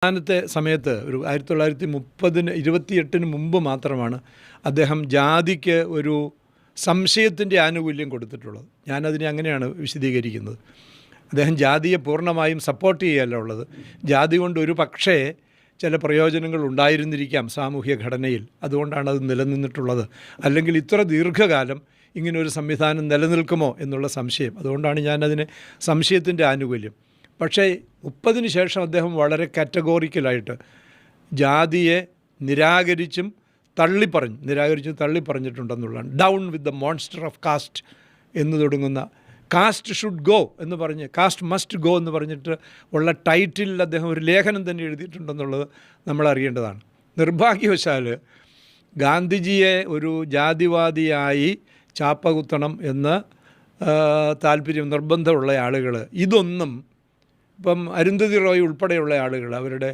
അവസാനത്തെ സമയത്ത് ഒരു 1928 മുമ്പ് മാത്രമാണ് അദ്ദേഹം ജാതിക്ക് ഒരു സംശയത്തിൻ്റെ ആനുകൂല്യം കൊടുത്തിട്ടുള്ളത്. ഞാനതിനെ അങ്ങനെയാണ് വിശദീകരിക്കുന്നത്. അദ്ദേഹം ജാതിയെ പൂർണ്ണമായും സപ്പോർട്ട് ചെയ്യുകയല്ല ഉള്ളത്. ജാതി കൊണ്ട് ഒരു പക്ഷേ ചില പ്രയോജനങ്ങൾ ഉണ്ടായിരുന്നിരിക്കാം സാമൂഹ്യ ഘടനയിൽ, അതുകൊണ്ടാണ് അത് നിലനിന്നിട്ടുള്ളത്. അല്ലെങ്കിൽ ഇത്ര ദീർഘകാലം ഇങ്ങനൊരു സംവിധാനം നിലനിൽക്കുമോ എന്നുള്ള സംശയം. അതുകൊണ്ടാണ് ഞാനതിന് സംശയത്തിൻ്റെ ആനുകൂല്യം. പക്ഷേ 30-ന് ശേഷം അദ്ദേഹം വളരെ കാറ്റഗോറിക്കലായിട്ട് ജാതിയെ നിരാകരിച്ചും തള്ളിപ്പറഞ്ഞിട്ടുണ്ടെന്നുള്ളതാണ്. Down with the monster of caste എന്ന് തുടങ്ങുന്ന കാസ്റ്റ് ഷുഡ് ഗോ എന്ന് പറഞ്ഞ് കാസ്റ്റ് മസ്റ്റ് ഗോ എന്ന് പറഞ്ഞിട്ട് ഉള്ള ടൈറ്റിലിൽ അദ്ദേഹം ഒരു ലേഖനം തന്നെ എഴുതിയിട്ടുണ്ടെന്നുള്ളത് നമ്മൾ അറിയേണ്ടതാണ്. നിർഭാഗ്യവശാൽ ഗാന്ധിജിയെ ഒരു ജാതിവാദിയായി ചാപ്പകുത്തണം എന്ന് നിർബന്ധമുള്ള ആളുകൾ ഇതൊന്നും ഇപ്പം അരുന്ധതി റോയ് ഉൾപ്പെടെയുള്ള ആളുകൾ അവരുടെ